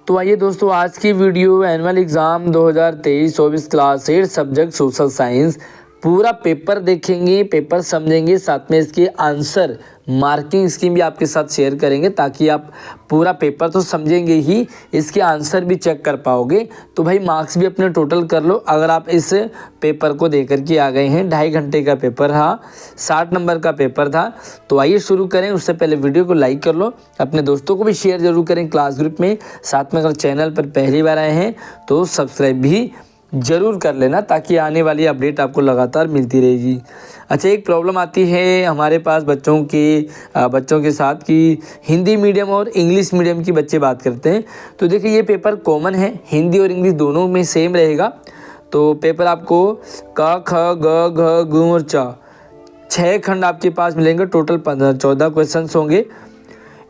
तो आइए दोस्तों, आज की video annual exam 2023-24 class 8 subject social science पूरा पेपर देखेंगे, पेपर समझेंगे, साथ में इसके आंसर मार्किंग स्कीम भी आपके साथ शेयर करेंगे ताकि आप पूरा पेपर तो समझेंगे ही, इसके आंसर भी चेक कर पाओगे। तो भाई मार्क्स भी अपने टोटल कर लो। अगर आप इस पेपर को देकर के आ गए हैं, 2.5 घंटे का पेपर था, 60 नंबर का पेपर था। तो आइए शुरू करें। उससे पहले वीडियो को लाइक कर लो, अपने दोस्तों को भी शेयर जरूर करें क्लास ग्रुप में। साथ में अगर चैनल पर पहली बार आए हैं तो सब्सक्राइब भी ज़रूर कर लेना ताकि आने वाली अपडेट आपको लगातार मिलती रहेगी। अच्छा, एक प्रॉब्लम आती है हमारे पास बच्चों के साथ कि हिंदी मीडियम और इंग्लिश मीडियम की बच्चे बात करते हैं। तो देखिए, ये पेपर कॉमन है, हिंदी और इंग्लिश दोनों में सेम रहेगा। तो पेपर आपको क ख ग घ ङ और च 6 खंड आपके पास मिलेंगे। टोटल 14 क्वेश्चंस होंगे।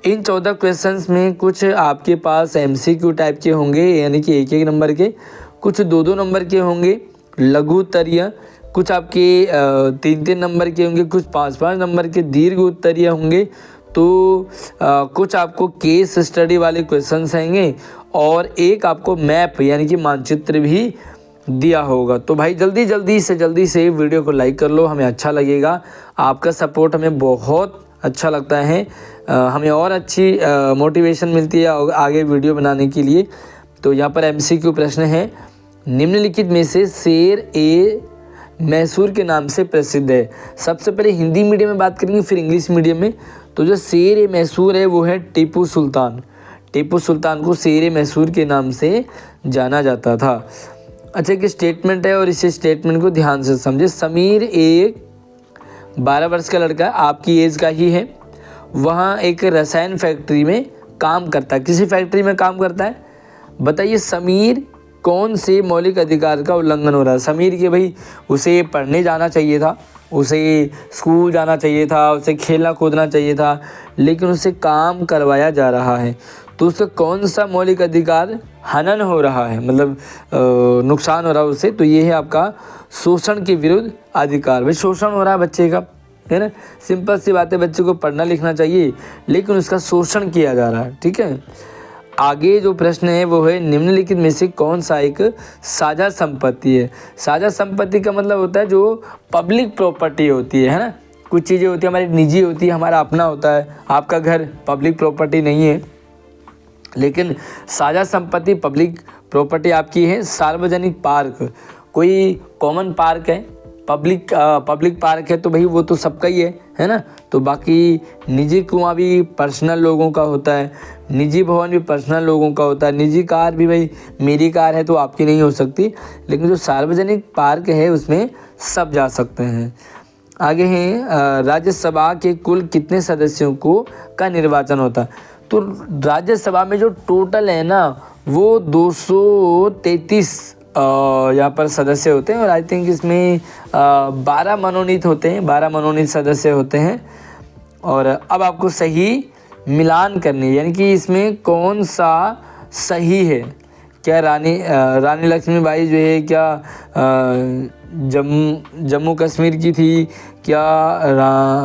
इन 14 क्वेश्चंस में कुछ आपके पास MCQ टाइप के होंगे, यानी कि 1-1 नंबर के, कुछ 2-2 नंबर के होंगे लघु उत्तरीय, कुछ आपके 3-3 नंबर के होंगे, कुछ 5-5 नंबर के दीर्घ उत्तरीय होंगे। तो कुछ आपको केस स्टडी वाले क्वेश्चंस आएंगे और एक आपको मैप यानी कि मानचित्र भी दिया होगा। तो भाई जल्दी से वीडियो को लाइक कर लो, हमें अच्छा लगेगा। आपका सपोर्ट हमें बहुत अच्छा लगता है, हमें और अच्छी मोटिवेशन मिलती है आगे वीडियो बनाने के लिए। तो यहाँ पर MCQ प्रश्न है, निम्नलिखित में से शेर ए मैसूर के नाम से प्रसिद्ध है। सबसे पहले हिंदी मीडियम में बात करेंगे, फिर इंग्लिश मीडियम में। तो जो शेर ए मैसूर है वो है टीपू सुल्तान। टीपू सुल्तान को शेर ए मैसूर के नाम से जाना जाता था। अच्छा, एक स्टेटमेंट है और इस स्टेटमेंट को ध्यान से समझे। समीर एक 12 वर्ष का लड़का, आपकी एज का ही है, वहाँ एक रसायन फैक्ट्री में काम करता है। किसी फैक्ट्री में काम करता है, बताइए समीर कौन से मौलिक अधिकार का उल्लंघन हो रहा है। समीर के भाई उसे पढ़ने जाना चाहिए था, उसे स्कूल जाना चाहिए था, उसे खेलना कूदना चाहिए था, लेकिन उसे काम करवाया जा रहा है। तो उसका कौन सा मौलिक अधिकार हनन हो रहा है, मतलब नुकसान हो रहा है उसे। तो ये है आपका शोषण के विरुद्ध अधिकार। भाई शोषण हो रहा है बच्चे का, है ना। सिंपल सी बात है, बच्चे को पढ़ना लिखना चाहिए लेकिन उसका शोषण किया जा रहा है। ठीक है, आगे जो प्रश्न है वो है, निम्नलिखित में से कौन सा एक साझा संपत्ति है। साझा संपत्ति का मतलब होता है जो पब्लिक प्रॉपर्टी होती है ना। कुछ चीज़ें होती है हमारी निजी होती है, हमारा अपना होता है। आपका घर पब्लिक प्रॉपर्टी नहीं है, लेकिन साझा संपत्ति पब्लिक प्रॉपर्टी आपकी है। सार्वजनिक पार्क, कोई कॉमन पार्क है, पब्लिक पार्क है, तो भाई वो तो सबका ही है ना। तो बाकी निजी कुआं भी पर्सनल लोगों का होता है, निजी भवन भी पर्सनल लोगों का होता है, निजी कार भी भाई मेरी कार है तो आपकी नहीं हो सकती, लेकिन जो सार्वजनिक पार्क है उसमें सब जा सकते हैं। आगे हैं, राज्यसभा के कुल कितने सदस्यों का निर्वाचन होता है। तो राज्यसभा में जो टोटल है ना वो 233 यहाँ पर सदस्य होते हैं और आई थिंक इसमें 12 मनोनीत होते हैं, 12 मनोनीत सदस्य होते हैं। और अब आपको सही मिलान करनी है, यानी कि इसमें कौन सा सही है। क्या रानी लक्ष्मीबाई जो है क्या जम्मू कश्मीर की थी, क्या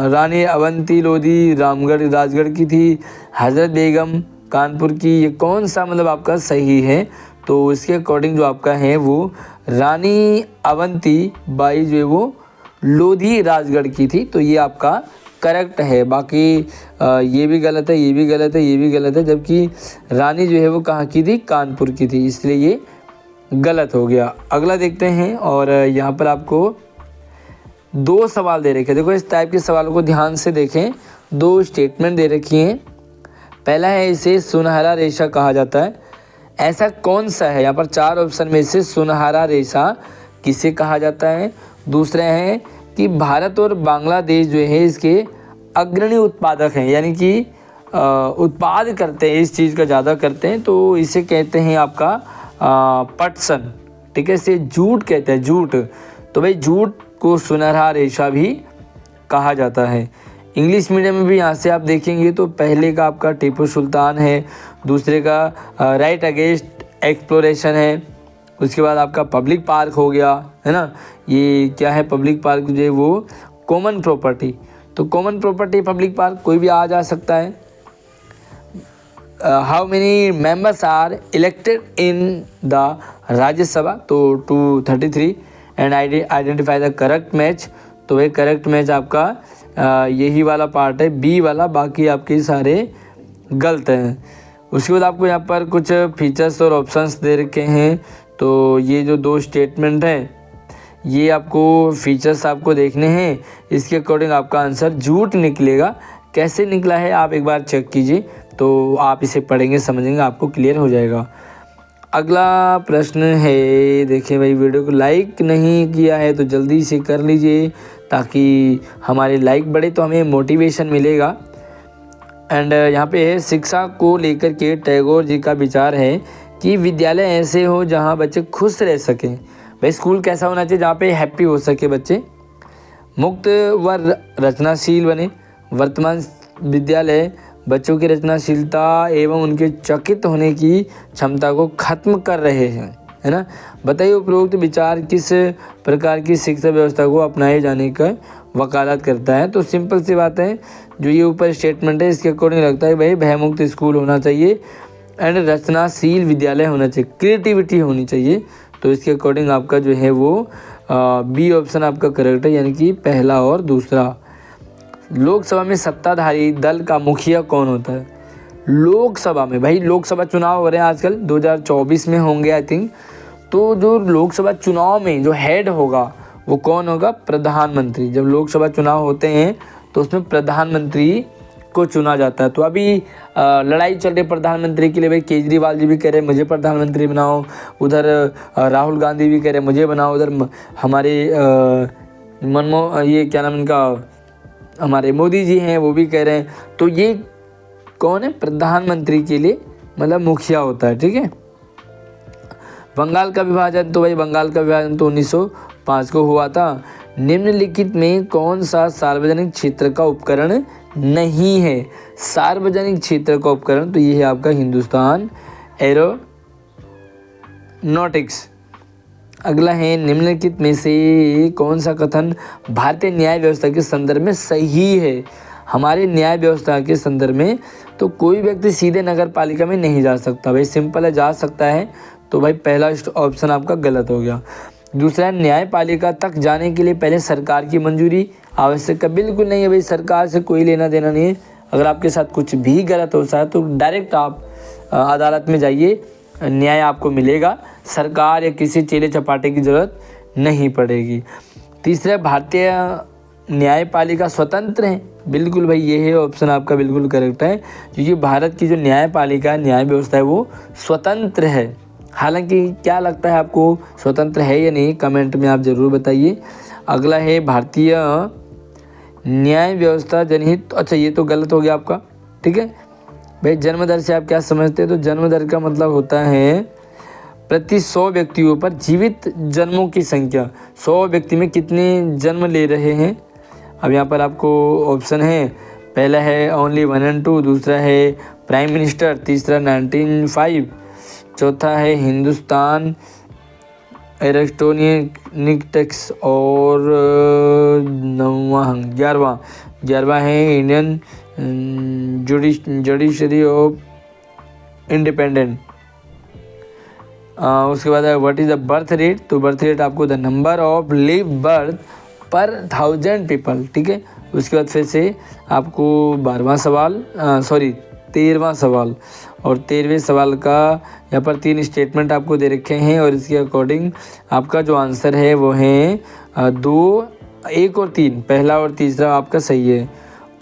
रानी अवंती लोधी राजगढ़ की थी, हज़रत बेगम कानपुर की, ये कौन सा मतलब आपका सही है। तो इसके अकॉर्डिंग जो आपका है वो रानी अवंती बाई जो है वो लोधी राजगढ़ की थी। तो ये आपका करेक्ट है। बाकी ये भी गलत है, ये भी गलत है, ये भी गलत है, जबकि रानी जो है वो कहाँ की थी, कानपुर की थी, इसलिए ये गलत हो गया। अगला देखते हैं, और यहाँ पर आपको 2 सवाल दे रखे हैं। देखो इस टाइप के सवालों को ध्यान से देखें। 2 स्टेटमेंट दे रखी हैं। पहला है, इसे सुनहरा रेशा कहा जाता है। ऐसा कौन सा है, यहाँ पर 4 ऑप्शन में से सुनहरा रेशा किसे कहा जाता है। दूसरा है कि भारत और बांग्लादेश जो है इसके अग्रणी उत्पादक हैं, यानी कि उत्पाद करते हैं, इस चीज़ का ज़्यादा करते हैं, तो इसे कहते हैं आपका पटसन। ठीक है, इसे जूट कहते हैं, जूट। तो भाई जूट को सुनहरा रेशा भी कहा जाता है। इंग्लिश मीडियम में भी यहाँ से आप देखेंगे तो पहले का आपका टीपू सुल्तान है, दूसरे का राइट अगेंस्ट एक्सप्लोरेशन है, उसके बाद आपका पब्लिक पार्क हो गया, है ना। ये क्या है, पब्लिक पार्क जो है वो कॉमन प्रॉपर्टी। तो कॉमन प्रॉपर्टी पब्लिक पार्क कोई भी आ जा सकता है। How many members are elected in the Rajya Sabha, तो 233 and identify the correct match. तो भाई करेक्ट मैच आपका यही वाला पार्ट है, बी वाला, बाकी आपके सारे गलत हैं। उसके बाद आपको यहाँ पर कुछ फीचर्स और ऑप्शंस दे रखे हैं। तो ये जो दो स्टेटमेंट हैं ये आपको फीचर्स आपको देखने हैं, इसके अकॉर्डिंग आपका आंसर झूठ निकलेगा। कैसे निकला है आप एक बार चेक कीजिए, तो आप इसे पढ़ेंगे समझेंगे आपको क्लियर हो जाएगा। अगला प्रश्न है, देखिए भाई वीडियो को लाइक नहीं किया है तो जल्दी से कर लीजिए ताकि हमारे लाइक बढ़े तो हमें मोटिवेशन मिलेगा। एंड यहाँ पे है, शिक्षा को लेकर के टैगोर जी का विचार है कि विद्यालय ऐसे हो जहाँ बच्चे खुश रह सकें। भाई स्कूल कैसा होना चाहिए, जहाँ पे हैप्पी हो सके बच्चे, मुक्त व रचनाशील बने। वर्तमान विद्यालय बच्चों की रचनाशीलता एवं उनके चकित होने की क्षमता को खत्म कर रहे हैं, है ना। बताइए उपरोक्त विचार किस प्रकार की शिक्षा व्यवस्था को अपनाए जाने का वकालत करता है। तो सिंपल सी बात है, जो ये ऊपर स्टेटमेंट है इसके अकॉर्डिंग लगता है भाई भयमुक्त स्कूल होना चाहिए एंड रचनाशील विद्यालय होना चाहिए, क्रिएटिविटी होनी चाहिए। तो इसके अकॉर्डिंग आपका जो है वो बी ऑप्शन आपका करेक्ट है, यानी कि पहला और दूसरा। लोकसभा में सत्ताधारी दल का मुखिया कौन होता है। लोकसभा में, भाई लोकसभा चुनाव हो रहे हैं आजकल, 2024 में होंगे आई थिंक। तो जो लोकसभा चुनाव में जो हेड होगा वो कौन होगा, प्रधानमंत्री। जब लोकसभा चुनाव होते हैं तो उसमें प्रधानमंत्री को चुना जाता है। तो अभी लड़ाई चल रही प्रधानमंत्री के लिए, भाई केजरीवाल जी भी कह रहे हैं मुझे प्रधानमंत्री बनाओ, उधर राहुल गांधी भी कह रहे हैं मुझे बनाओ, उधर हमारे ये क्या नाम इनका, हमारे मोदी जी हैं वो भी कह रहे हैं। तो ये कौन है, प्रधानमंत्री के लिए मतलब मुखिया होता है, ठीक है। बंगाल का विभाजन, तो भाई बंगाल का विभाजन तो 1905 को हुआ था। निम्नलिखित में कौन सा सार्वजनिक क्षेत्र का उपकरण नहीं है। सार्वजनिक क्षेत्र का उपकरण तो ये है आपका हिंदुस्तान एरोनॉटिक्स। अगला है, निम्नलिखित में से कौन सा कथन भारतीय न्याय व्यवस्था के संदर्भ में सही है। हमारे न्याय व्यवस्था के संदर्भ में तो कोई व्यक्ति सीधे नगर पालिका में नहीं जा सकता। भाई सिंपल है, जा सकता है, तो भाई पहला ऑप्शन आपका गलत हो गया। दूसरा, न्यायपालिका तक जाने के लिए पहले सरकार की मंजूरी आवश्यक है। बिल्कुल नहीं है भाई, सरकार से कोई लेना देना नहीं है। अगर आपके साथ कुछ भी गलत होता है तो डायरेक्ट आप अदालत में जाइए, न्याय आपको मिलेगा, सरकार या किसी चेले चपाटे की ज़रूरत नहीं पड़ेगी। तीसरा, भारतीय न्यायपालिका स्वतंत्र है। बिल्कुल भाई ये है ऑप्शन आपका बिल्कुल करेक्ट है, क्योंकि भारत की जो न्यायपालिका न्याय व्यवस्था है वो स्वतंत्र है। हालांकि क्या लगता है आपको, स्वतंत्र है या नहीं, कमेंट में आप ज़रूर बताइए। अगला है, भारतीय न्याय व्यवस्था जनहित, अच्छा ये तो गलत हो गया आपका, ठीक है भाई। जन्म दर से आप क्या समझते हैं, तो जन्म दर का मतलब होता है प्रति 100 व्यक्तियों पर जीवित जन्मों की संख्या, 100 व्यक्ति में कितने जन्म ले रहे हैं। अब यहाँ पर आपको ऑप्शन है, पहला है ओनली 1 and 2, दूसरा है प्राइम मिनिस्टर, तीसरा 1905, चौथा है हिंदुस्तान एरोनॉटिक्स और 11वां है इंडियन जुडिशरी ऑफ इंडिपेंडेंट। उसके बाद है what is the birth rate, तो बर्थ रेट आपको the number of live birth पर 1000 पीपल, ठीक है। उसके बाद फिर से आपको 13वां सवाल, और 13वें सवाल का यहाँ पर 3 स्टेटमेंट आपको दे रखे हैं और इसके अकॉर्डिंग आपका जो आंसर है वो है 2, 1 और 3, पहला और तीसरा आपका सही है।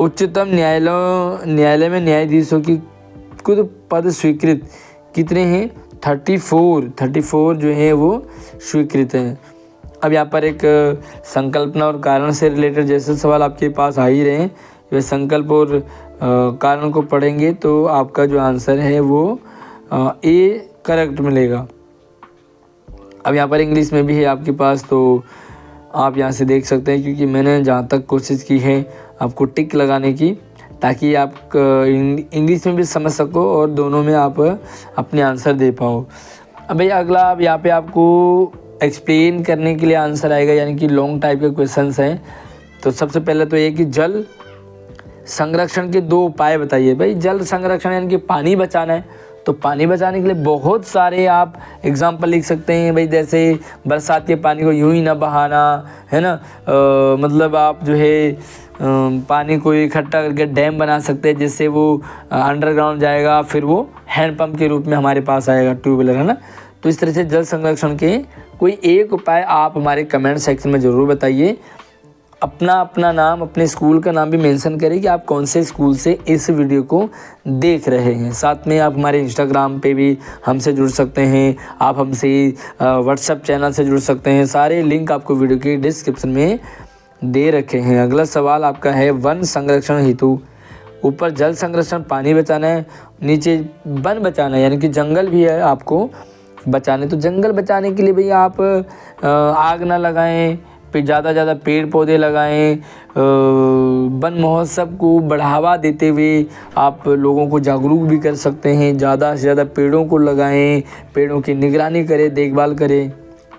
उच्चतम न्यायालय में न्यायाधीशों की कुल पद स्वीकृत कितने हैं, 34 जो है वो स्वीकृत हैं। अब यहाँ पर एक संकल्पना और कारण से रिलेटेड जैसे सवाल आपके पास आ ही रहे हैं, वे संकल्प और कारण को पढ़ेंगे तो आपका जो आंसर है वो ए करेक्ट मिलेगा। अब यहाँ पर इंग्लिश में भी है आपके पास, तो आप यहाँ से देख सकते हैं, क्योंकि मैंने जहाँ तक कोशिश की है आपको टिक लगाने की, ताकि आप इंग्लिश में भी समझ सको और दोनों में आप अपने आंसर दे पाओ। अब भाई अगला, अब यहाँ पे आपको एक्सप्लेन करने के लिए आंसर आएगा, यानी कि लॉन्ग टाइप के क्वेश्चंस हैं। तो सबसे पहले तो ये कि जल संरक्षण के 2 उपाय बताइए। भाई जल संरक्षण यानी कि पानी बचाना है, तो पानी बचाने के लिए बहुत सारे आप एग्जाम्पल लिख सकते हैं। भाई जैसे बरसात के पानी को यूं ही ना बहाना, है ना। मतलब आप जो है पानी को इकट्ठा करके डैम बना सकते हैं, जिससे वो अंडरग्राउंड जाएगा, फिर वो हैंडपम्प के रूप में हमारे पास आएगा, ट्यूबवेल, है ना। तो इस तरह से जल संरक्षण के कोई एक उपाय आप हमारे कमेंट सेक्शन में ज़रूर बताइए। अपना नाम, अपने स्कूल का नाम भी मेंशन करें कि आप कौन से स्कूल से इस वीडियो को देख रहे हैं। साथ में आप हमारे इंस्टाग्राम पे भी हमसे जुड़ सकते हैं, आप हमसे व्हाट्सएप चैनल से जुड़ सकते हैं। सारे लिंक आपको वीडियो के डिस्क्रिप्शन में दे रखे हैं। अगला सवाल आपका है वन संरक्षण हेतु। ऊपर जल संरक्षण पानी बचाना है, नीचे वन बचाना है यानी कि जंगल भी है आपको बचाने। तो जंगल बचाने के लिए भाई आप आग ना लगाएं, फिर ज़्यादा पेड़ पौधे लगाएं। वन महोत्सव को बढ़ावा देते हुए आप लोगों को जागरूक भी कर सकते हैं। ज़्यादा से ज़्यादा पेड़ों को लगाएं, पेड़ों की निगरानी करें, देखभाल करें,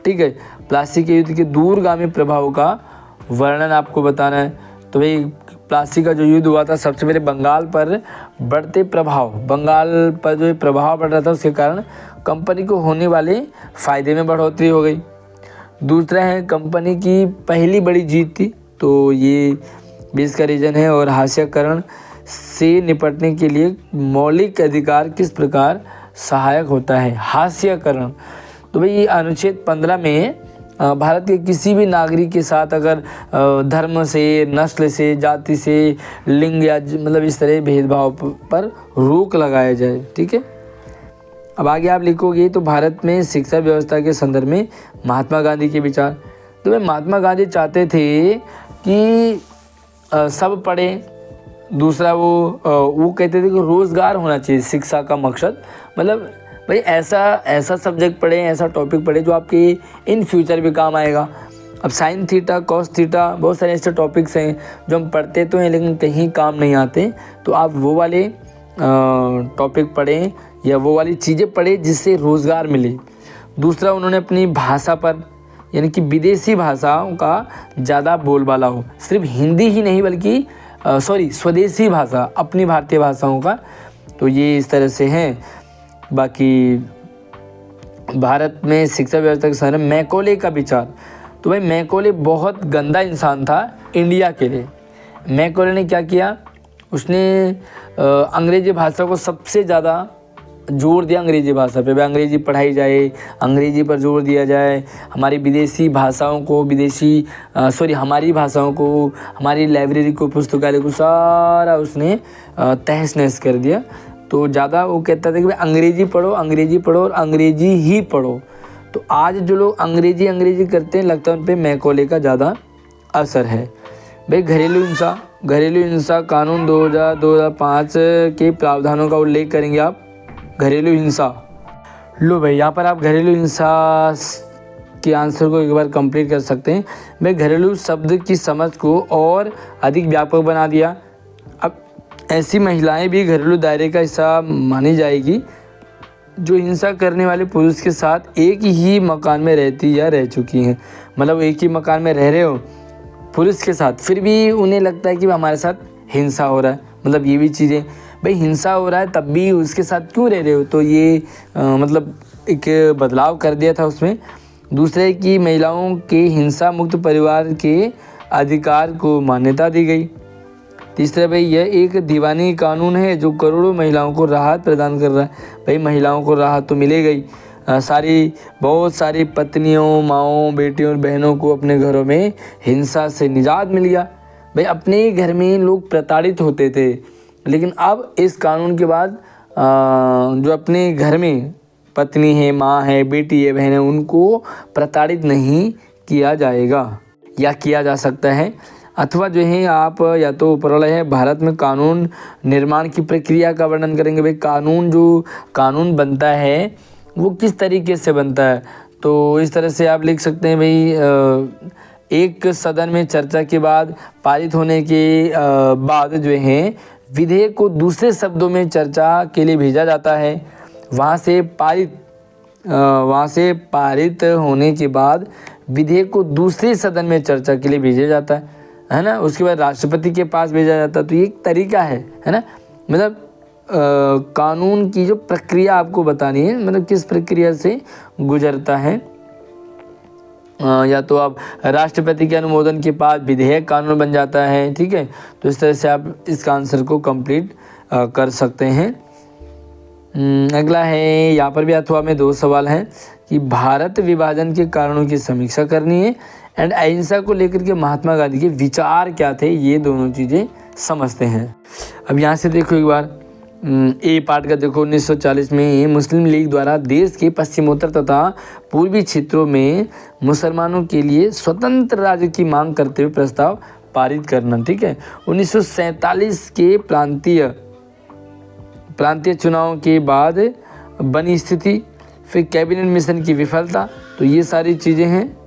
ठीक है। प्लास्टिक के युद्ध के दूरगामी प्रभाव का वर्णन आपको बताना है। तो भाई प्लास्टिक का जो युद्ध हुआ था, सबसे पहले बंगाल पर बढ़ते प्रभाव, बंगाल पर जो प्रभाव बढ़ रहा था, उसके कारण कंपनी को होने वाले फ़ायदे में बढ़ोतरी हो गई। दूसरा है कंपनी की पहली बड़ी जीत थी, तो ये भी इसका रीज़न है। और हास्यकरण से निपटने के लिए मौलिक अधिकार किस प्रकार सहायक होता है। हास्यकरण, तो भाई अनुच्छेद 15 में भारत के किसी भी नागरिक के साथ अगर धर्म से, नस्ल से, जाति से, लिंग या मतलब इस तरह भेदभाव पर रोक लगाया जाए, ठीक है। अब आगे आप लिखोगे तो भारत में शिक्षा व्यवस्था के संदर्भ में महात्मा गांधी के विचार। तो भाई महात्मा गांधी चाहते थे कि सब पढ़ें। दूसरा वो कहते थे कि रोज़गार होना चाहिए शिक्षा का मकसद। मतलब भाई ऐसा सब्जेक्ट पढ़ें, ऐसा टॉपिक पढ़ें जो आपके इन फ्यूचर भी काम आएगा। अब साइन थीटा, कॉस थीटा, बहुत सारे ऐसे टॉपिक्स हैं जो हम पढ़ते तो हैं लेकिन कहीं काम नहीं आते। तो आप वो वाले टॉपिक पढ़ें या वो वाली चीज़ें पढ़ें जिससे रोज़गार मिले। दूसरा, उन्होंने अपनी भाषा पर यानी कि विदेशी भाषाओं का ज़्यादा बोलबाला हो। सिर्फ हिंदी ही नहीं बल्कि स्वदेशी भाषा, अपनी भारतीय भाषाओं का। तो ये इस तरह से हैं। बाकी भारत में शिक्षा व्यवस्था के संदर्भ में मैकॉले का विचार। तो भाई मैकॉले बहुत गंदा इंसान था इंडिया के लिए। मैकॉले ने क्या किया, उसने अंग्रेजी भाषा को सबसे ज़्यादा जोर दिया। अंग्रेजी भाषा पे अंग्रेजी पढ़ाई जाए, अंग्रेजी पर जोर दिया जाए। हमारी विदेशी भाषाओं को हमारी भाषाओं को, हमारी लाइब्रेरी को, पुस्तकालय को सारा उसने तहस नहस कर दिया। तो ज़्यादा वो कहता था कि भाई अंग्रेजी पढ़ो और अंग्रेजी ही पढ़ो। तो आज जो लोग अंग्रेजी करते हैं, लगता है उन पर मैकॉले का ज़्यादा असर है। भाई घरेलू हिंसा कानून 2005 के प्रावधानों का उल्लेख करेंगे आप। घरेलू हिंसा, लो भाई यहाँ पर आप घरेलू हिंसा के आंसर को एक बार कंप्लीट कर सकते हैं। मैं घरेलू शब्द की समझ को और अधिक व्यापक बना दिया। अब ऐसी महिलाएं भी घरेलू दायरे का हिस्सा मानी जाएगी जो हिंसा करने वाले पुरुष के साथ एक ही मकान में रहती या रह चुकी हैं। मतलब एक ही मकान में रह रहे हो पुरुष के साथ, फिर भी उन्हें लगता है कि हमारे साथ हिंसा हो रहा है। मतलब ये भी चीज़ें, भाई हिंसा हो रहा है तब भी उसके साथ क्यों रह रहे हो। तो ये मतलब एक बदलाव कर दिया था उसमें। दूसरे की महिलाओं के हिंसा मुक्त परिवार के अधिकार को मान्यता दी गई। तीसरा, भाई यह एक दीवानी कानून है जो करोड़ों महिलाओं को राहत प्रदान कर रहा है। भाई महिलाओं को राहत तो मिलेगा ही। बहुत सारी पत्नियों, माँओं, बेटियों और बहनों को अपने घरों में हिंसा से निजात मिल गया। भाई अपने घर में लोग प्रताड़ित होते थे, लेकिन अब इस कानून के बाद जो अपने घर में पत्नी है, माँ है, बेटी है, बहन है, उनको प्रताड़ित नहीं किया जाएगा या किया जा सकता है। अथवा जो है आप या तो ऊपर वाला है भारत में कानून निर्माण की प्रक्रिया का वर्णन करेंगे। भाई कानून बनता है वो किस तरीके से बनता है। तो इस तरह से आप लिख सकते हैं भाई एक सदन में चर्चा के बाद पारित होने के बाद जो है विधेयक को दूसरे शब्दों में चर्चा के लिए भेजा जाता है। वहाँ से पारित होने के बाद विधेयक को दूसरे सदन में चर्चा के लिए भेजा जाता है। है ना, उसके बाद राष्ट्रपति के पास भेजा जाता। तो ये एक तरीका है ना, मतलब कानून की जो प्रक्रिया आपको बतानी है, मतलब किस प्रक्रिया से गुजरता है। या तो आप राष्ट्रपति के अनुमोदन के बाद विधेयक कानून बन जाता है, ठीक है। तो इस तरह से आप इसका आंसर को कंप्लीट कर सकते हैं। अगला है, यहाँ पर भी अथवा में 2 सवाल हैं कि भारत विभाजन के कारणों की समीक्षा करनी है एंड अहिंसा को लेकर के महात्मा गांधी के विचार क्या थे, ये दोनों चीज़ें समझते हैं। अब यहाँ से देखो एक बार ए पार्ट का देखो, 1940 में मुस्लिम लीग द्वारा देश के पश्चिमोत्तर तथा पूर्वी क्षेत्रों में मुसलमानों के लिए स्वतंत्र राज्य की मांग करते हुए प्रस्ताव पारित करना, ठीक है। 1947 के प्रांतीय चुनाव के बाद बनी स्थिति, फिर कैबिनेट मिशन की विफलता, तो ये सारी चीज़ें हैं।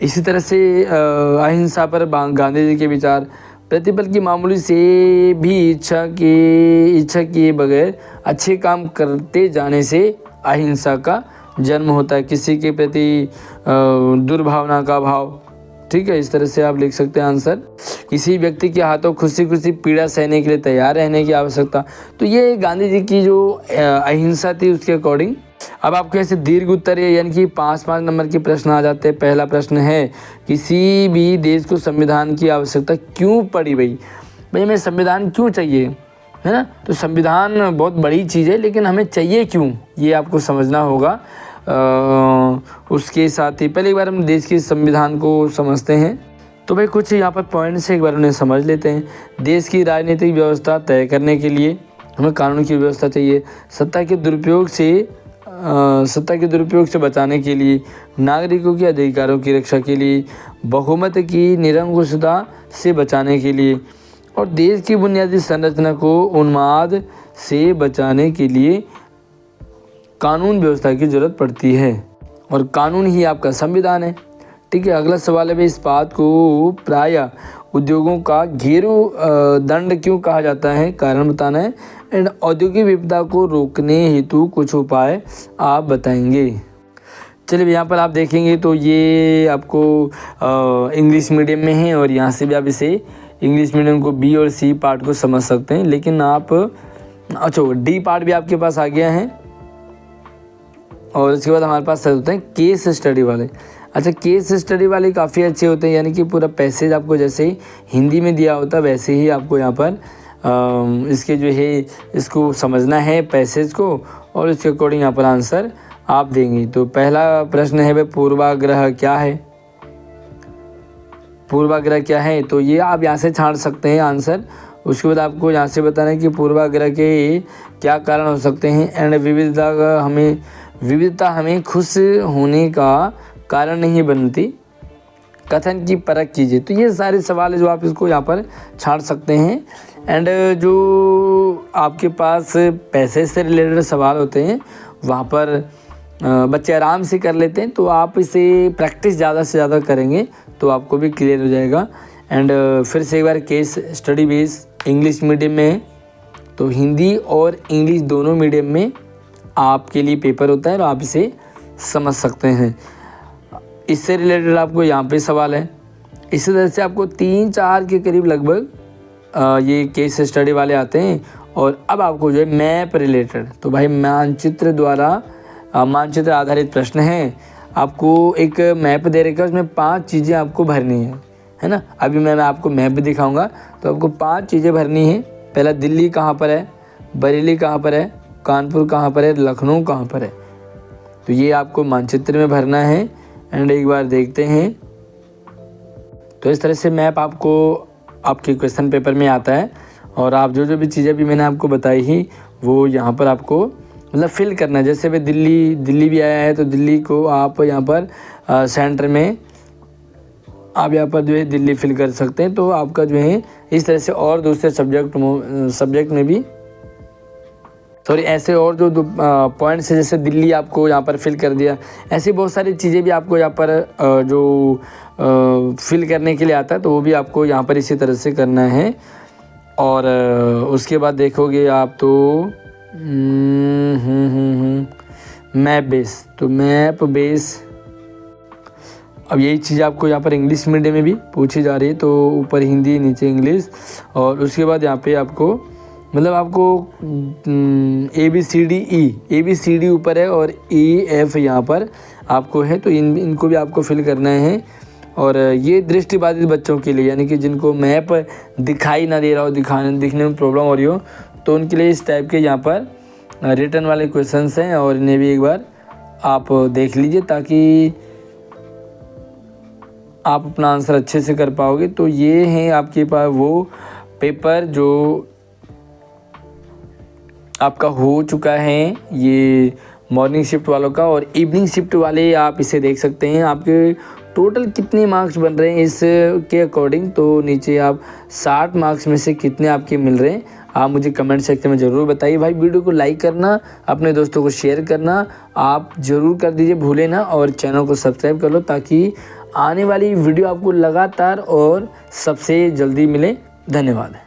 इसी तरह से अहिंसा पर गांधी जी के विचार, प्रतिपल की मामूली से भी इच्छा किए बगैर अच्छे काम करते जाने से अहिंसा का जन्म होता है, किसी के प्रति दुर्भावना का भाव, ठीक है। इस तरह से आप लिख सकते हैं आंसर। किसी व्यक्ति के हाथों खुशी खुशी पीड़ा सहने के लिए तैयार रहने की आवश्यकता, तो ये गांधी जी की जो अहिंसा थी उसके अकॉर्डिंग। अब आपके ऐसे दीर्घ उत्तर है, यानी कि 5-5 नंबर के प्रश्न आ जाते हैं। पहला प्रश्न है, किसी भी देश को संविधान की आवश्यकता क्यों पड़ी भाई हमें संविधान क्यों चाहिए, है ना। तो संविधान बहुत बड़ी चीज़ है, लेकिन हमें चाहिए क्यों, ये आपको समझना होगा। उसके साथ ही पहले एक बार हम देश के संविधान को समझते हैं। तो भाई कुछ यहाँ पर पॉइंट्स एक बार उन्हें समझ लेते हैं। देश की राजनीतिक व्यवस्था तय करने के लिए हमें कानून की व्यवस्था चाहिए। सत्ता के दुरुपयोग से बचाने के लिए, नागरिकों के अधिकारों की रक्षा के लिए, बहुमत की निरंकुशता से बचाने के लिए, और देश की बुनियादी संरचना को उन्माद से बचाने के लिए कानून व्यवस्था की जरूरत पड़ती है, और कानून ही आपका संविधान है, ठीक है। अगला सवाल है, इस बात को प्रायः उद्योगों का घेरू दंड क्यों कहा जाता है, कारण बताना है। एंड औद्योगिक विपदा को रोकने हेतु कुछ उपाय आप बताएंगे। चलिए यहाँ पर आप देखेंगे तो ये आपको इंग्लिश मीडियम में है, और यहाँ से भी आप इसे इंग्लिश मीडियम को बी और सी पार्ट को समझ सकते हैं। लेकिन आप अच्छा डी पार्ट भी आपके पास आ गया है, और उसके बाद हमारे पास होते हैं केस स्टडी वाले। अच्छा, केस स्टडी वाले काफ़ी अच्छे होते हैं, यानी कि पूरा पैसेज आपको जैसे हिंदी में दिया होता है वैसे ही आपको यहाँ पर इसके जो है इसको समझना है पैसेज को, और इसके अकॉर्डिंग यहाँ पर आंसर आप देंगे। तो पहला प्रश्न है, वह पूर्वाग्रह क्या है। पूर्वाग्रह क्या है, तो ये आप यहाँ से छांट सकते हैं आंसर। उसके बाद आपको यहाँ से बताना है कि पूर्वाग्रह के क्या कारण हो सकते हैं। एंड विविधता हमें खुश होने का कारण नहीं बनती, कथन की परख कीजिए। तो ये सारे सवाल है जो आप इसको यहाँ पर छांट सकते हैं। एंड जो आपके पास पैसे से रिलेटेड सवाल होते हैं वहाँ पर बच्चे आराम से कर लेते हैं, तो आप इसे प्रैक्टिस ज़्यादा से ज़्यादा करेंगे तो आपको भी क्लियर हो जाएगा। एंड फिर से एक बार case study base English medium में है, तो हिंदी और इंग्लिश दोनों मीडियम में आपके लिए पेपर होता है और आप इसे समझ सकते हैं। इससे रिलेटेड आपको यहाँ पे सवाल है। इसी तरह से आपको 3-4 के करीब लगभग ये केस स्टडी वाले आते हैं। और अब आपको जो है मैप रिलेटेड, तो भाई मानचित्र आधारित प्रश्न है। आपको एक मैप दे रखा है, उसमें 5 चीज़ें आपको भरनी है ना। अभी मैं आपको मैप भी दिखाऊंगा, तो आपको 5 चीज़ें भरनी है। पहला, दिल्ली कहाँ पर है, बरेली कहाँ पर है, कानपुर कहाँ पर है, लखनऊ कहाँ पर है, तो ये आपको मानचित्र में भरना है। एंड एक बार देखते हैं, तो इस तरह से मैप आपको आपके क्वेश्चन पेपर में आता है। और आप जो भी चीज़ें भी मैंने आपको बताई ही वो यहाँ पर आपको मतलब फिल करना है। जैसे भाई दिल्ली भी आया है, तो दिल्ली को आप यहाँ पर सेंटर में आप यहाँ पर जो है दिल्ली फिल कर सकते हैं। तो आपका जो है इस तरह से और दूसरे सब्जेक्ट में भी ऐसे और जो पॉइंट्स है, जैसे दिल्ली आपको यहाँ पर फिल कर दिया, ऐसी बहुत सारी चीज़ें भी आपको यहाँ पर जो फिल करने के लिए आता है, तो वो भी आपको यहाँ पर इसी तरह से करना है। और उसके बाद देखोगे आप तो मैप बेस, तो मैप बेस अब यही चीज़ आपको यहाँ पर इंग्लिश मीडियम में भी पूछी जा रही है, तो ऊपर हिंदी नीचे इंग्लिश, और उसके बाद यहाँ पे आपको मतलब आपको ABCD ऊपर है और EF यहाँ पर आपको है, तो इनको भी आपको फिल करना है। और ये दृष्टिबाधित बच्चों के लिए, यानी कि जिनको मैप दिखाई ना दे रहा हो, दिखने में प्रॉब्लम हो रही हो, तो उनके लिए इस टाइप के यहाँ पर रिटर्न वाले क्वेश्चंस हैं, और इन्हें भी एक बार आप देख लीजिए ताकि आप अपना आंसर अच्छे से कर पाओगे। तो ये हैं आपके पास वो पेपर जो आपका हो चुका है, ये मॉर्निंग शिफ्ट वालों का, और इवनिंग शिफ्ट वाले आप इसे देख सकते हैं आपके टोटल कितने मार्क्स बन रहे हैं इसके अकॉर्डिंग। तो नीचे आप 60 मार्क्स में से कितने आपके मिल रहे हैं आप मुझे कमेंट सेक्शन में ज़रूर बताइए। भाई वीडियो को लाइक करना, अपने दोस्तों को शेयर करना आप ज़रूर कर दीजिए, भूले ना, और चैनल को सब्सक्राइब कर लो ताकि आने वाली वीडियो आपको लगातार और सबसे जल्दी मिले। धन्यवाद।